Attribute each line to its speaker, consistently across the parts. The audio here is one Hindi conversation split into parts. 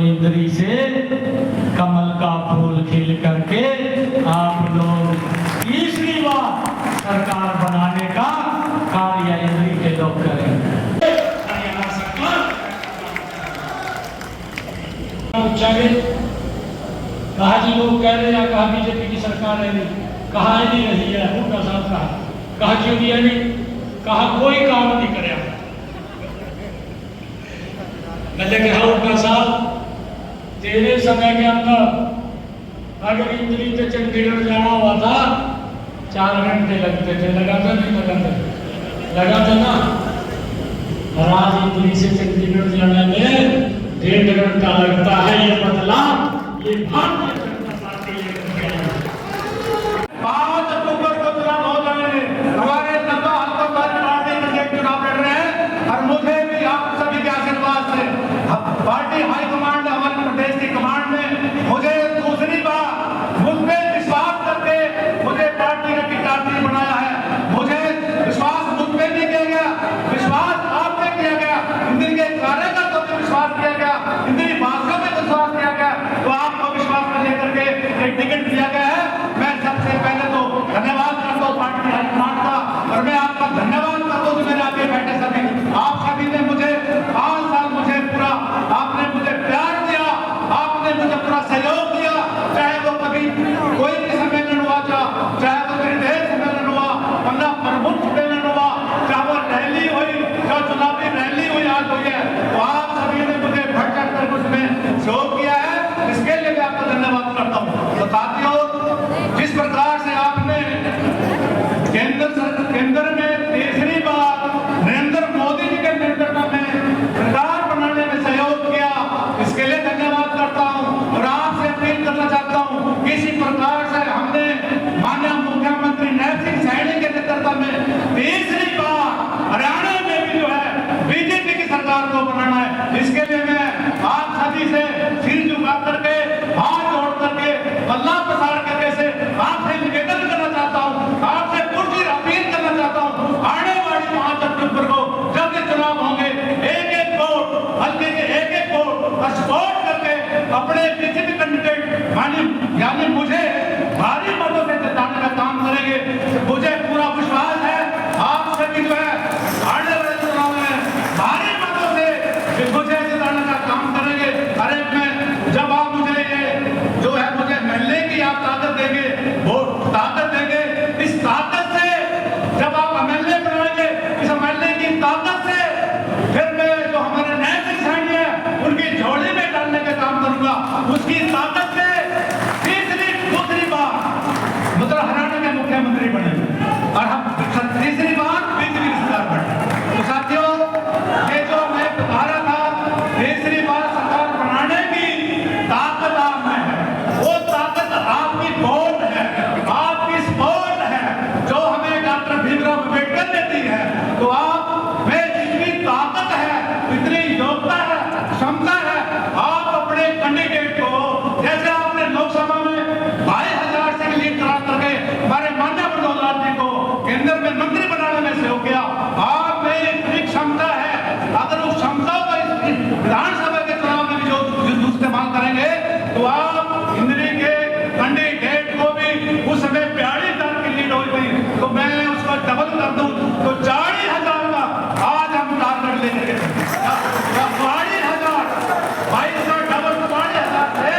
Speaker 1: इंद्री से कमल का फूल खिल करके आप लोग तीसरी बार सरकार बनाने का कार्य इंद्री के लोग करेंगे। कहा जी लोग कह रहे हैं, कहा बीजेपी की सरकार है नहीं, कहा है नहीं रही है, उनका साथ कहा क्यों नहीं है नहीं, कहा कोई काम नहीं करे। मैंने कहा उनका साथ तेरे समय के अंदर अगर इंद्री से चंडीगढ़ जाना हुआ था 4 घंटे लगते थे, लगाते नहीं लगाते ना। और आज इंद्री से चंडीगढ़ जाने में 1.5 घंटा लगता है। ये बदला ये भारतीय जनता पार्टी लेकर आई है। 5 अक्टूबर को चुनाव हो जाए, हमारे 90 हल्कों पर पार्टी के चुनाव लड़ रहे हैं और मुझे भी आप सभी के आशीर्वाद से पार्टी हाईकमांड, हमारे प्रदेश की कमांड ने मुझे दूसरी बार मुझ पर विश्वास करके मुझे पार्टी का टिकट बनाया है। मुझे विश्वास मुझ पर नहीं किया गया, विश्वास आप पे किया गया, इंद्री के कार्यकर्ताओं पे विश्वास किया गया, इंद्री भाषा में विश्वास किया गया, तो आपको विश्वास में लेकर के एक टिकट दिया गया है। मैं सबसे पहले तो धन्यवाद करता हूँ पार्टी हाईकमांड का, और मैं आपका धन्यवाद करता हूँ मेरे आगे बैठे सभी, आप सभी ने मुझे 5 साल मुझे पूरा आपने मुझे प्यार दिया, आपने मुझे पूरा सहयोग दिया, चाहे वो कभी कोई भी सम्मेलन हुआ, चाहे वो देश सम्मेलन हुआ, वरना प्रमुख सम्मेलन हुआ, चाहे वो रैली हुई, जो चुनावी रैली हुई आज हुई है, तो आप सभी ने मुझे बढ़ चढ़ कर उसमें सहयोग किया है। इसके लिए मैं आपका धन्यवाद करता हूँ। तो साथियों, जिस प्रकार से आपने केंद्र में तीसरी बार नरेंद्र मोदी जी के नेतृत्व में सरकार बनाने में सहयोग किया, इसके लिए धन्यवाद करता हूं। और आपसे अपील करना चाहता हूं, किसी प्रकार से हमने माननीय मुख्यमंत्री नैब सिंह सैनी के नेतृत्व में तीसरी बार हरियाणा में भी जो है बीजेपी की सरकार को बनाना है। इसके लिए मैं आप सभी से सिर झुका करके, हाथ जोड़ करके, बल्ला पसार करके से आपसे निवेदन करना चाहता हूँ, आपसे पुरजोर अपील करना चाहता हूँ, आने वाली 5 अक्टूबर को जब ये चुनाव होंगे, एक-एक वोट, हल्के के एक-एक वोट सपोर्ट करके अपने किसी भी कैंडिडेट यानी मुझे भारी मतों से जिताने का काम करेंगे। मुझे पूरा विश्वास है आप सभी जो है आने वाले चुनाव में भारी मतों से मुझे जिताने का काम करेंगे। अरे मैं जब आप मुझे ये जो है मुझे मिलने की आप ताकत देंगे, वो ताकत देंगे, इस ताकत से जब आप एमएलए बनाएंगे, इस एमएलए की ताकत से फिर मैं जो हमारे नए किसान हैं उनकी झोली में डालने का काम करूंगा। उसकी ताकत से दूसरी बार मतलब हरियाणा के मुख्यमंत्री बने और हम तीसरी बार बीजेपी की सरकार बने। तो साथियों, ये जो मैं बता रहा था, तीसरी बार सरकार बनाने की ताकत आप में है, वो ताकत आपकी वोट है, आपकी सपोर्ट है, जो हमें डॉक्टर भीमराव अम्बेडकर देती है। तो आप में जितनी ताकत है, इतनी योग्यता है, क्षमता है, आप अपने कैंडिडेट को जैसे आपने लोकसभा में 22,000 से लीड करा करके हमारे माननीय मनोहर लाल जी को केंद्र में मंत्री बनाने में सहयोग किया, आप में इतनी क्षमता है, अगर उस क्षमता को विधानसभा के चुनाव में भी जो इस्तेमाल करेंगे तो आप इंद्री के कैंडिडेट को भी उस समय 42,000 की लीड हुई थी, तो मैं उसको डबल कर दूं तो 40,000 का आज हम टारगेट लेंगे। 40,000 2200 डबल 40,000 से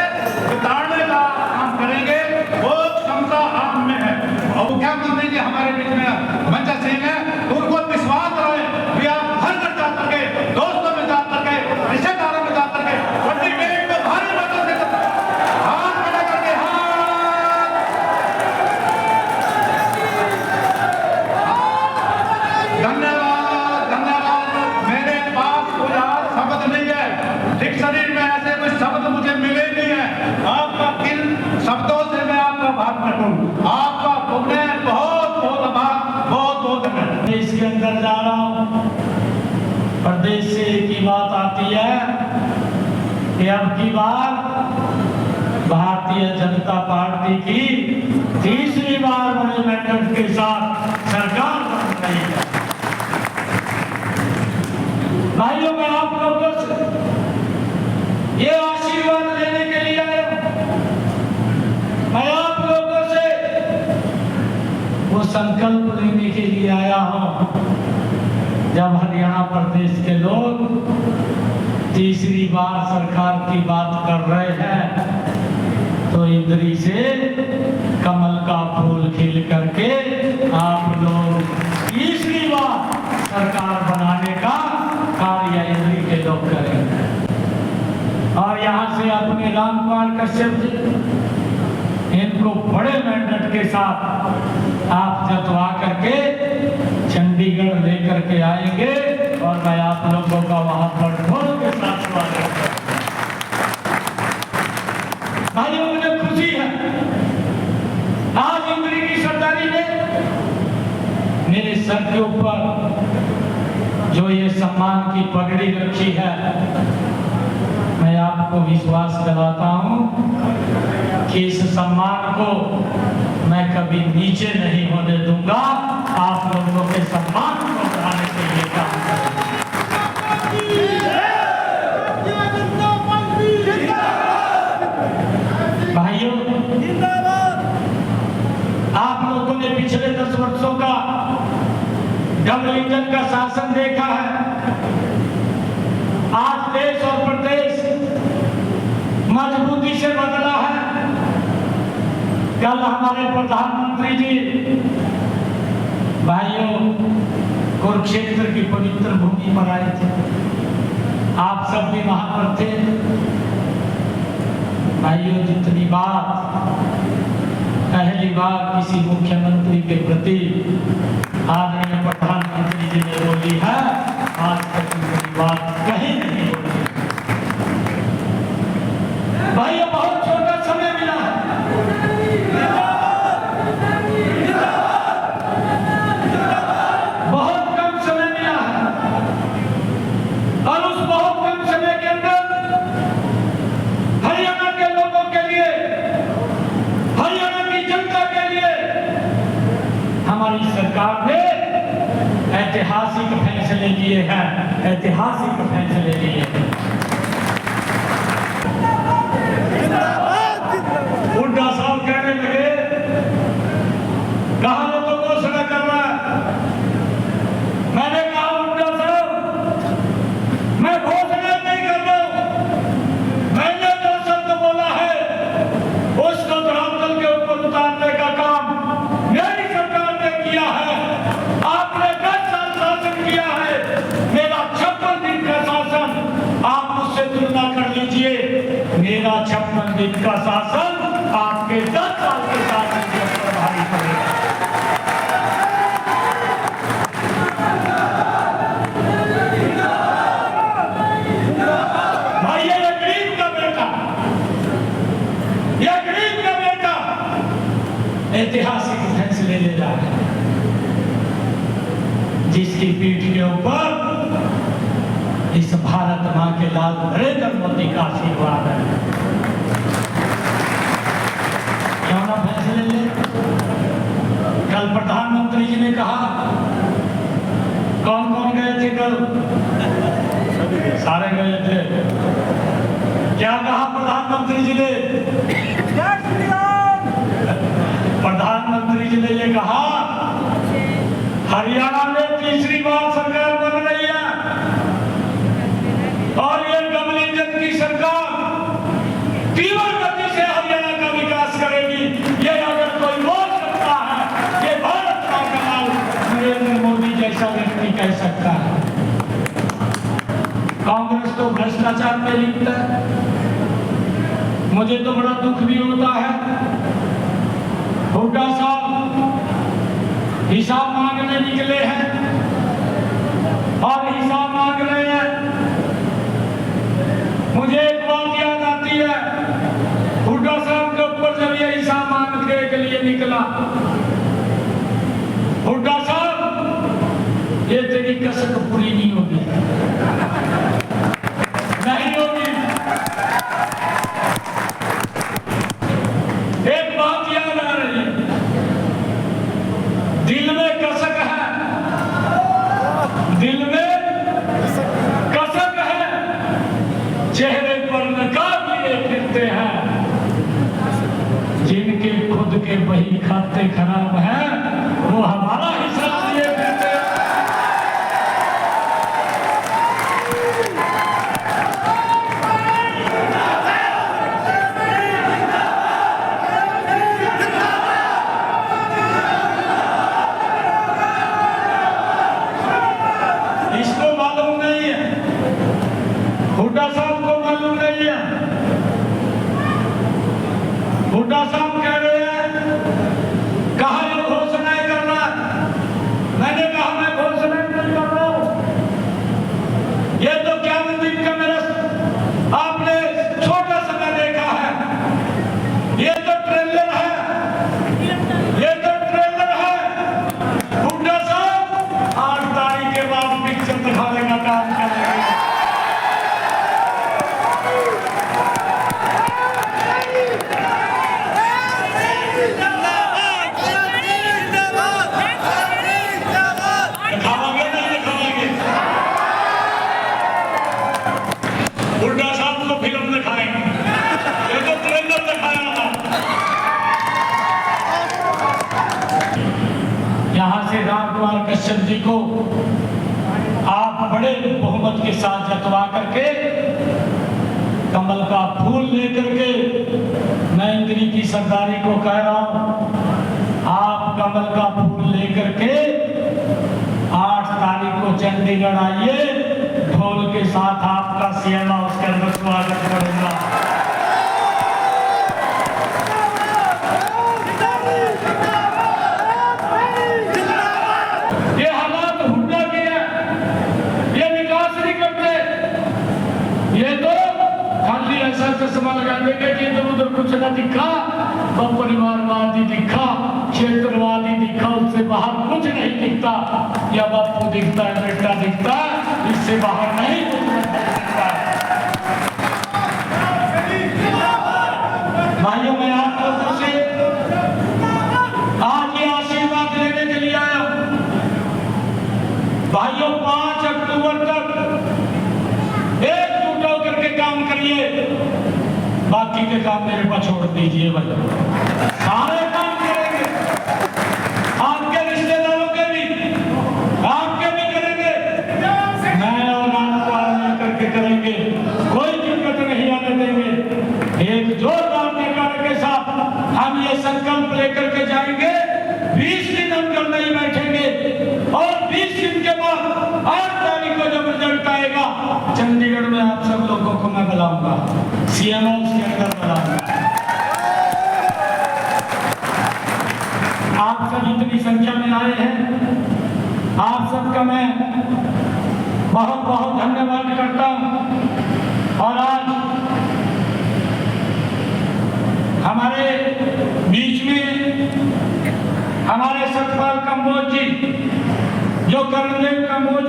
Speaker 1: बिताने का काम करेंगे, वो क्षमता आप में है। और मुख्यमंत्री जी हमारे बीच में मंचा सिंह है, उनको विश्वास रहे कि आप घर घर जा करके, दोस्तों में जा करके, रिश्तेदारों में जा करके कैंडिडेट को भारी मतों से हाथ खड़ा करके धन्यवाद धन्यवाद। मेरे पास कोई और शब्द नहीं है, डिक्शनरी में ऐसे कोई शब्द मुझे मिले नहीं है। आपका किन शब्दों से मैं आपका आभार करूं, आपका बहुत बहुत आभार, बहुत बहुत धन्यवाद। इसके अंदर जा रहा हूं, प्रदेश से एक ही बात आती है कि अब की बार भारतीय जनता पार्टी की तीसरी बार बड़े मेंडेट के साथ सरकार बन रही है। भाइयों, मैं आप लोगों से ये आशीर्वाद
Speaker 2: जब हरियाणा प्रदेश के लोग तीसरी बार सरकार की बात कर रहे हैं तो इंद्री से कमल का फूल खिल करके आप लोग तीसरी बार सरकार बनाने का कार्य इंद्री के लोग करेंगे। और यहाँ से अपने रामकुमार कश्यप जी इनको बड़े मेहनत के साथ आप जतवा करके चंडीगढ़ लेकर के आएंगे और मैं आप लोगों का वहां पर ढोल के साथ स्वागत करूंगा। भाइयों, मुझे खुशी है आज इंद्री की सरदारी ने मेरे सर के ऊपर जो ये सम्मान की पगड़ी रखी है, मैं आपको विश्वास दिलाता हूं कि इस सम्मान को मैं कभी नीचे नहीं होने दूंगा। आप लोगों के सम्मान को बढ़ाने के लिए काम करूंगा। भाइयों, आप लोगों ने पिछले 10 वर्षों का डबल इंजन का शासन देखा है। आज देश और प्रदेश मजबूती से बदला है। कल हमारे प्रधानमंत्री जी भाइयों कुरुक्षेत्र की पवित्र भूमि पर आए थे। आप सब भी वहां पर थे। भाइयों, जितनी बात पहली बार किसी मुख्यमंत्री के प्रति आदरणीय प्रधानमंत्री जी ने बोली है, आज तक की बात कहीं नहीं बोली। भाइयों, बहुत छोटा समय मिला है। बहुत कम समय मिला है और उस बहुत कम समय के अंदर हरियाणा के लोगों के लिए, हरियाणा की जनता के लिए हमारी सरकार ने ऐतिहासिक फैसले लिए हैं। ऐतिहासिक फैसले लिए हैं। हुड्डा साहब कहने लगे, कहा लोगों को घोषणा कर रहा है। मैंने कहा, हुड्डा साहब, मैं घोषणा नहीं कर रहा हूं। मैंने जो शब्द बोला है उसको धरातल के ऊपर उतारने का काम मेरी सरकार ने किया है। आपने 10 साल शासन किया है, मेरा 56 दिन का शासन। आप मुझसे तुलना कर लीजिए, मेरा 56 दिन का शासन आपके 10 साल के शासन के ऊपर भारी पड़ेगा। भाई, ये गरीब का बेटा, ये गरीब का बेटा ऐतिहासिक फैसले ले रहा है, जिसकी पीठ के ऊपर इस भारत मां के लाल नरेंद्र मोदी का आशीर्वाद है। क्यों ना फैसले ले। कल प्रधानमंत्री जी ने कहा, कौन कौन गए थे कल? सारे गए थे। क्या कहा प्रधानमंत्री जी ने? प्रधानमंत्री जी ने ये कहा, हरियाणा में तीसरी बार सरकार बन रही है और ये डबल इंजन की सरकार तीव्र गति से हरियाणा का विकास करेगी। ये अगर कोई बोल सकता है, ये भारत का कमाल नरेंद्र मोदी जैसा व्यक्ति कह सकता है। कांग्रेस तो भ्रष्टाचार में लिप्त है। मुझे तो बड़ा दुख भी होता है, हुड्डा साहब हिसाब मांगने निकले हैं और हिसाब मांग रहे हैं। मुझे एक बात याद आती है, हुड्डा साहब के ऊपर जब ये हिसाब मांगने के लिए निकला, हुड्डा साहब, ये तेरी कसक पूरी नहीं होगी, नहीं होगी। एक बात याद आ रही है, दिल में कसक है, दिल में से रामकुमार कश्यप जी को आप बड़े बहुमत के साथ जतवा करके कमल का फूल लेकर के मैं इंद्री की सरदारी को कह रहा हूं, आप कमल का फूल लेकर के 8 तारीख को चंडीगढ़ आइए, ढोल के साथ आपका सीएम उसके अंदर स्वागत करेगा। ये हालात हुड्डा की है, ये विकास नहीं करते, ये तो खाली ऐसा चश्मा लगा देंगे कि इधर उधर कुछ न दिखा, परिवारवादी दिखा, क्षेत्रवादी दिखा, उससे बाहर कुछ नहीं दिखता। या बापू दिखता है, बेटा दिखता है, इससे बाहर नहीं कुछ दिखता है। भाइयों, मैं आप लोगों से आज ये आशीर्वाद लेने के लिए आया हूं। भाइयों, 5 अक्टूबर तक एकजुट होकर के काम करिए, बाकी के काम मेरे पास छोड़ दीजिए। भाई सारे काम करेंगे, आपके रिश्तेदारों के भी, आपके भी करेंगे, मैं और रामकुमार मिलकर के करेंगे, कोई दिक्कत नहीं आने देंगे। एक जोरदार निकाले के साथ हम ये संकल्प लेकर के जाएंगे। 20 दिन हम घर नहीं बैठेंगे और 20 दिन के बाद 8 तारीख को जब रिजल्ट आएगा, चंडीगढ़ में आप सब लोगों को मैं बुलाऊंगा, सीएम हाउस के अंदर बुलाऊंगा। आप सब इतनी संख्या में आए हैं, आप सबका मैं बहुत बहुत धन्यवाद करता हूं। और आज हमारे बीच में हमारे सतपाल कंबोज जी, जो कर्णदेव कंबोज